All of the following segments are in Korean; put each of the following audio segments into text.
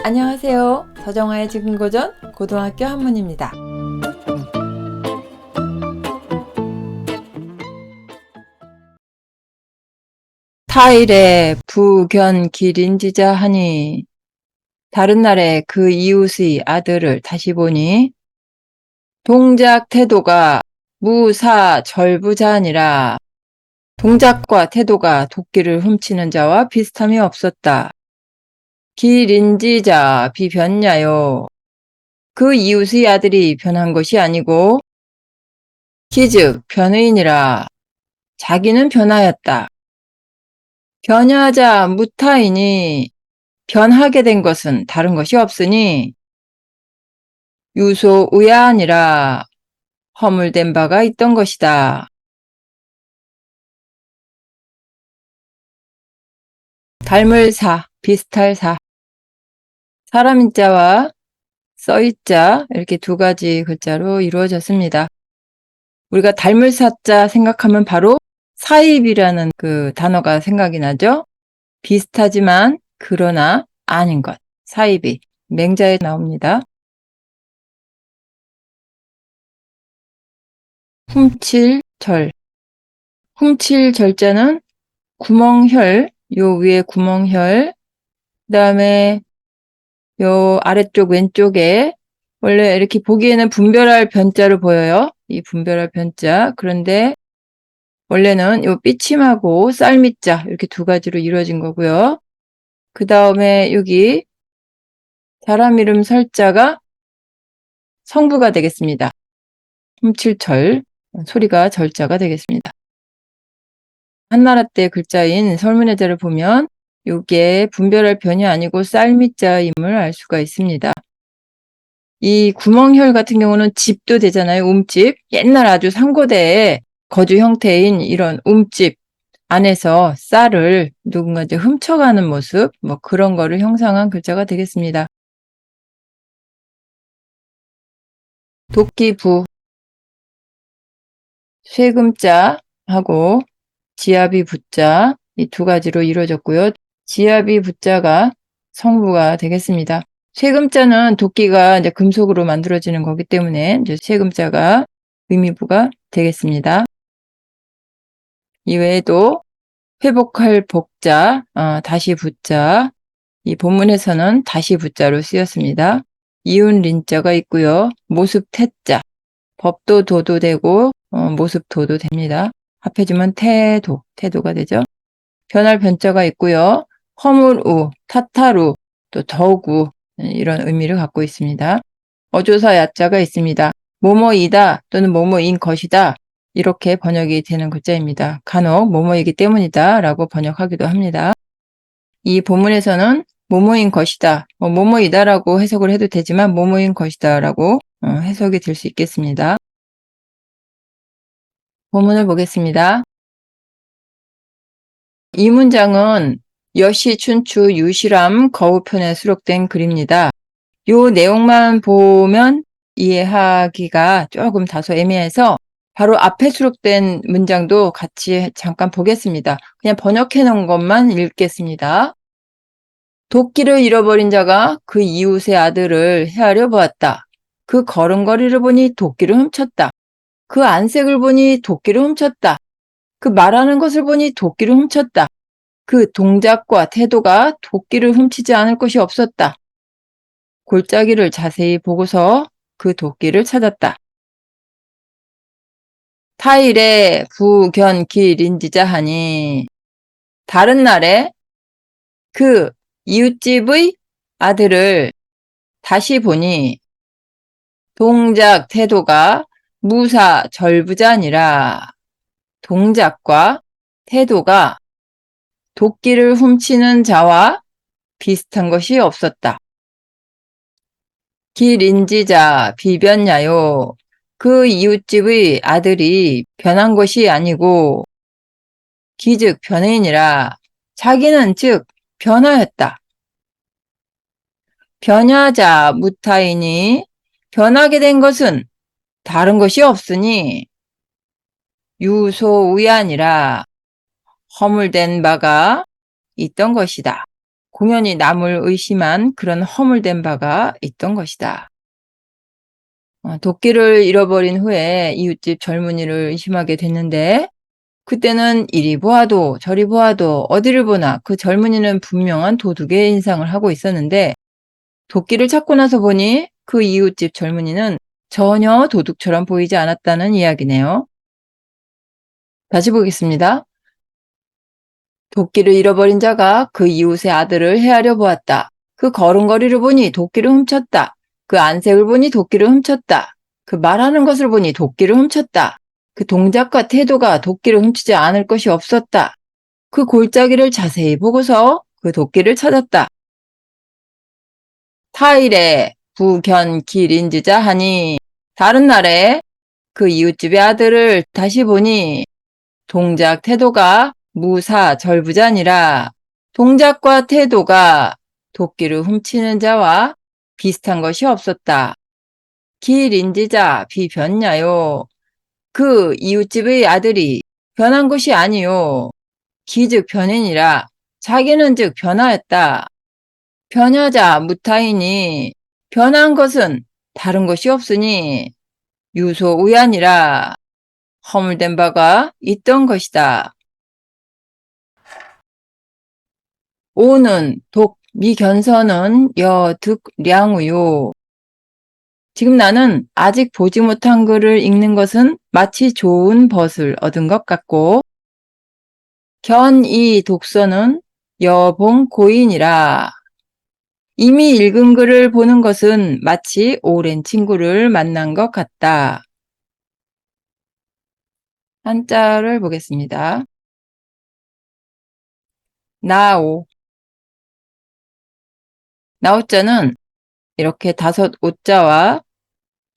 안녕하세요. 서정아의 지금고전 고등학교 한문입니다. 타일에 부견길인지자 하니 다른 날에 그 이웃의 아들을 다시 보니 동작 태도가 무사절부자니라. 동작과 태도가 도끼를 훔치는 자와 비슷함이 없었다. 길인지자 비변냐요. 그 이웃의 아들이 변한 것이 아니고 기즉 변의인이라. 자기는 변하였다. 변하자 무타이니 변하게 된 것은 다른 것이 없으니 유소우야아니라. 허물된 바가 있던 것이다. 닮을 사, 비슷할 사. 사람인자와 써있자 이렇게 두 가지 글자로 이루어졌습니다. 우리가 닮을 사자 생각하면 바로 사입이라는 그 단어가 생각이 나죠. 비슷하지만 그러나 아닌 것. 사입이 맹자에 나옵니다. 훔칠절. 훔칠절자는 구멍혈, 요 위에 구멍혈, 그 다음에 요 아래쪽 왼쪽에 원래 이렇게 보기에는 분별할 변자로 보여요. 이 분별할 변자. 그런데 원래는 요 삐침하고 쌀미자 이렇게 두 가지로 이루어진 거고요. 그 다음에 여기 사람 이름 설자가 성부가 되겠습니다. 훔칠절, 소리가 절자가 되겠습니다. 한나라 때 글자인 설문해자를 보면 이게 분별할 변이 아니고 쌀미자임을 알 수가 있습니다. 이 구멍혈 같은 경우는 집도 되잖아요. 움집. 옛날 아주 상고대의 거주 형태인 이런 움집 안에서 쌀을 누군가 이제 훔쳐가는 모습, 뭐 그런 거를 형상한 글자가 되겠습니다. 도끼부, 쇠금자하고 지아비 부자 이 두 가지로 이루어졌고요. 지아비 부자가 성부가 되겠습니다. 쇠금자는 도끼가 이제 금속으로 만들어지는 거기 때문에 이제 쇠금자가 의미부가 되겠습니다. 이외에도 회복할 복자, 다시 부자, 이 본문에서는 다시 부자로 쓰였습니다. 이운 린자가 있고요. 모습 태자, 법도 도도 되고 모습 도도 됩니다. 합해주면 태도가 되죠. 변할 변자가 있고요. 허물우, 타타루, 또 더구 이런 의미를 갖고 있습니다. 어조사 야자가 있습니다. 뭐뭐이다 또는 뭐뭐인 것이다 이렇게 번역이 되는 글자입니다. 간혹 뭐뭐이기 때문이다 라고 번역하기도 합니다. 이 본문에서는 뭐뭐인 것이다, 뭐뭐이다 라고 해석을 해도 되지만 뭐뭐인 것이다 라고 해석이 될 수 있겠습니다. 본문을 보겠습니다. 이 문장은 여시, 춘추, 유실암, 거우편에 수록된 글입니다. 요 내용만 보면 이해하기가 조금 다소 애매해서 바로 앞에 수록된 문장도 같이 잠깐 보겠습니다. 그냥 번역해 놓은 것만 읽겠습니다. 도끼를 잃어버린 자가 그 이웃의 아들을 헤아려 보았다. 그 걸음걸이를 보니 도끼를 훔쳤다. 그 안색을 보니 도끼를 훔쳤다. 그 말하는 것을 보니 도끼를 훔쳤다. 그 동작과 태도가 도끼를 훔치지 않을 것이 없었다. 골짜기를 자세히 보고서 그 도끼를 찾았다. 타일에 부견길인지자 하니 다른 날에 그 이웃집의 아들을 다시 보니 동작 태도가 무사절부자니라. 동작과 태도가 도끼를 훔치는 자와 비슷한 것이 없었다. 길인지자 비변야요. 그 이웃집의 아들이 변한 것이 아니고 기즉 변해이니라. 자기는 즉 변하였다. 변하자 무타이니 변하게 된 것은 다른 것이 없으니 유소우야니라. 허물된 바가 있던 것이다. 공연히 남을 의심한 그런 허물된 바가 있던 것이다. 도끼를 잃어버린 후에 이웃집 젊은이를 의심하게 됐는데 그때는 이리 보아도 저리 보아도 어디를 보나 그 젊은이는 분명한 도둑의 인상을 하고 있었는데 도끼를 찾고 나서 보니 그 이웃집 젊은이는 전혀 도둑처럼 보이지 않았다는 이야기네요. 다시 보겠습니다. 도끼를 잃어버린 자가 그 이웃의 아들을 헤아려 보았다. 그 걸음걸이를 보니 도끼를 훔쳤다. 그 안색을 보니 도끼를 훔쳤다. 그 말하는 것을 보니 도끼를 훔쳤다. 그 동작과 태도가 도끼를 훔치지 않을 것이 없었다. 그 골짜기를 자세히 보고서 그 도끼를 찾았다. 타일에 부견길인지자 하니 다른 날에 그 이웃집의 아들을 다시 보니 동작 태도가 무사절부자니라. 동작과 태도가 도끼를 훔치는 자와 비슷한 것이 없었다. 길인지자 비변냐요. 그 이웃집의 아들이 변한 것이 아니요. 기즉 변인이라. 자기는 즉 변하였다. 변하자 무타이니 변한 것은 다른 것이 없으니 유소우야니라. 허물된 바가 있던 것이다. 오는 독 미견서는 여득량우요. 지금 나는 아직 보지 못한 글을 읽는 것은 마치 좋은 벗을 얻은 것 같고 견이 독서는 여봉 고인이라. 이미 읽은 글을 보는 것은 마치 오랜 친구를 만난 것 같다. 한자를 보겠습니다. 나오. 나오자는 이렇게 5 오자와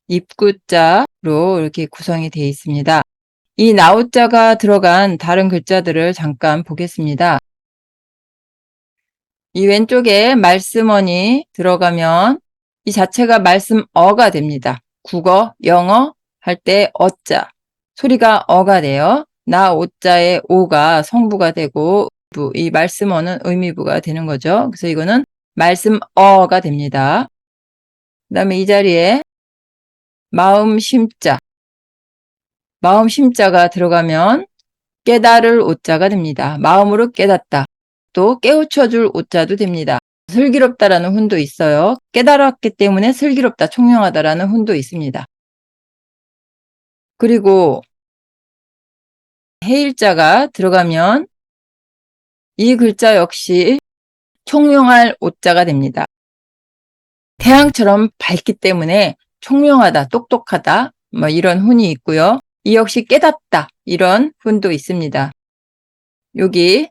입구자로 이렇게 구성이 되어 있습니다. 이 나오자가 들어간 다른 글자들을 잠깐 보겠습니다. 이 왼쪽에 말씀어니 들어가면 이 자체가 말씀어가 됩니다. 국어, 영어 할 때 어자, 소리가 어가 돼요. 나오자의 오가 성부가 되고 이 말씀어는 의미부가 되는 거죠. 그래서 이거는 말씀어가 됩니다. 그 다음에 이 자리에 마음심자, 마음심자가 들어가면 깨달을 오자가 됩니다. 마음으로 깨닫다. 또 깨우쳐줄 오자도 됩니다. 슬기롭다라는 훈도 있어요. 깨달았기 때문에 슬기롭다, 총명하다라는 훈도 있습니다. 그리고 해일자가 들어가면 이 글자 역시 총명할 오자가 됩니다. 태양처럼 밝기 때문에 총명하다, 똑똑하다 뭐 이런 훈이 있고요. 이 역시 깨닫다 이런 훈도 있습니다. 여기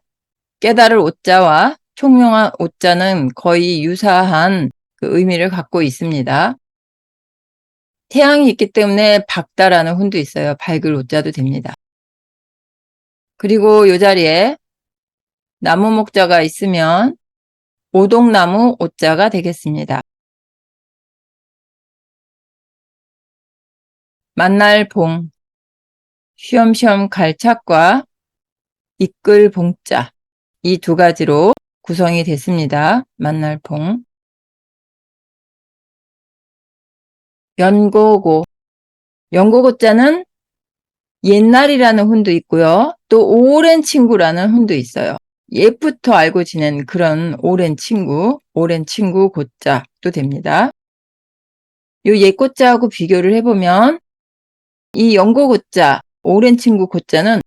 깨달을 오자와 총명한 오자는 거의 유사한 그 의미를 갖고 있습니다. 태양이 있기 때문에 밝다라는 훈도 있어요. 밝을 오자도 됩니다. 그리고 이 자리에 나무 목자가 있으면 오동나무 오자가 되겠습니다. 만날 봉, 쉬엄쉬엄 갈착과 이끌 봉자 이 2가지로 구성이 됐습니다. 만날 봉. 연고고, 연고고자는 옛날이라는 훈도 있고요. 또 오랜 친구라는 훈도 있어요. 옛부터 알고 지낸 그런 오랜 친구 고자도 됩니다. 요 옛고자하고 비교를 해보면 이 연고고자, 오랜 친구 고자는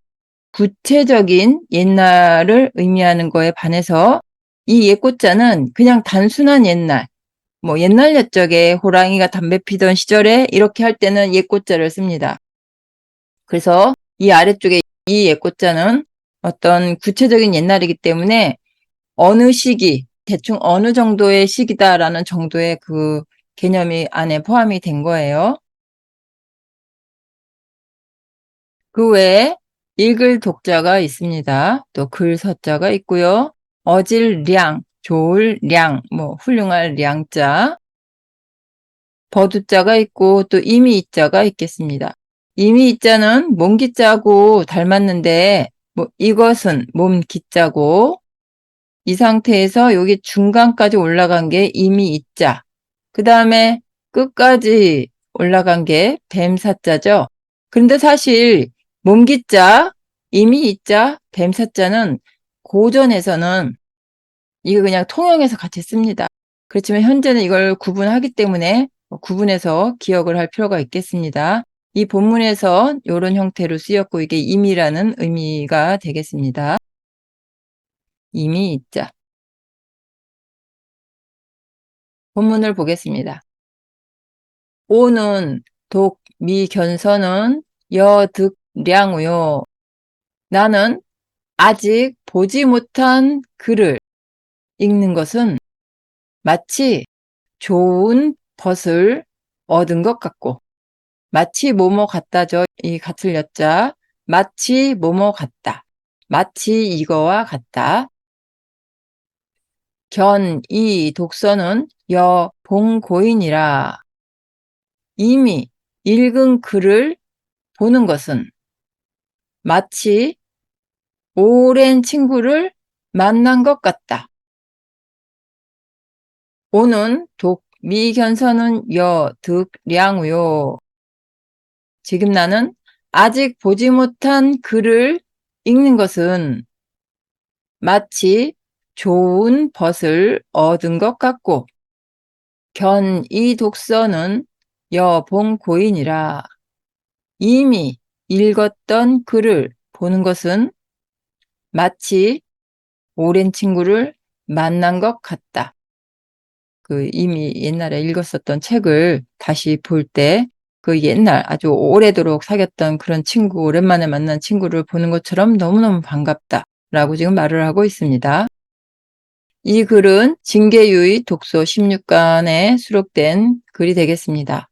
구체적인 옛날을 의미하는 거에 반해서 이 옛고자는 그냥 단순한 옛날, 뭐 옛날 옛적에 호랑이가 담배 피던 시절에 이렇게 할 때는 옛고자를 씁니다. 그래서 이 아래쪽에 이 옛고자는 어떤 구체적인 옛날이기 때문에 어느 시기, 대충 어느 정도의 시기다라는 정도의 그 개념이 안에 포함이 된 거예요. 그 외에 읽을 독자가 있습니다. 또 글서자가 있고요. 어질 량, 좋을 량, 뭐 훌륭할 량자, 버두자가 있고 또 이미이자가 있겠습니다. 이미이자는 몸기자하고 닮았는데 뭐 이것은 몸기자고 이 상태에서 여기 중간까지 올라간 게 이미 있자. 그 다음에 끝까지 올라간 게 뱀사자죠. 그런데 사실 몸기자, 이미 있자, 뱀사자는 고전에서는 이거 그냥 통용해서 같이 씁니다. 그렇지만 현재는 이걸 구분하기 때문에 구분해서 기억을 할 필요가 있겠습니다. 이 본문에서 이런 형태로 쓰였고 이게 임이라는 의미가 되겠습니다. 임이 있자. 본문을 보겠습니다. 오는 독, 미, 견서는 여, 득, 량우요. 나는 아직 보지 못한 글을 읽는 것은 마치 좋은 벗을 얻은 것 같고, 마치 뭐뭐 같다죠. 이 같을 여자, 마치 뭐뭐 같다. 마치 이거와 같다. 견, 이 독서는 여, 봉고인이라. 이미 읽은 글을 보는 것은 마치 오랜 친구를 만난 것 같다. 오는 독, 미, 견서는 여, 득, 량우요. 지금 나는 아직 보지 못한 글을 읽는 것은 마치 좋은 벗을 얻은 것 같고, 견, 이 독서는 여봉 고인이라. 이미 읽었던 글을 보는 것은 마치 오랜 친구를 만난 것 같다. 이미 옛날에 읽었었던 책을 다시 볼 때 옛날 아주 오래도록 사귀었던 그런 친구, 오랜만에 만난 친구를 보는 것처럼 너무너무 반갑다 라고 지금 말을 하고 있습니다. 이 글은 징계유의 독서 16간에 수록된 글이 되겠습니다.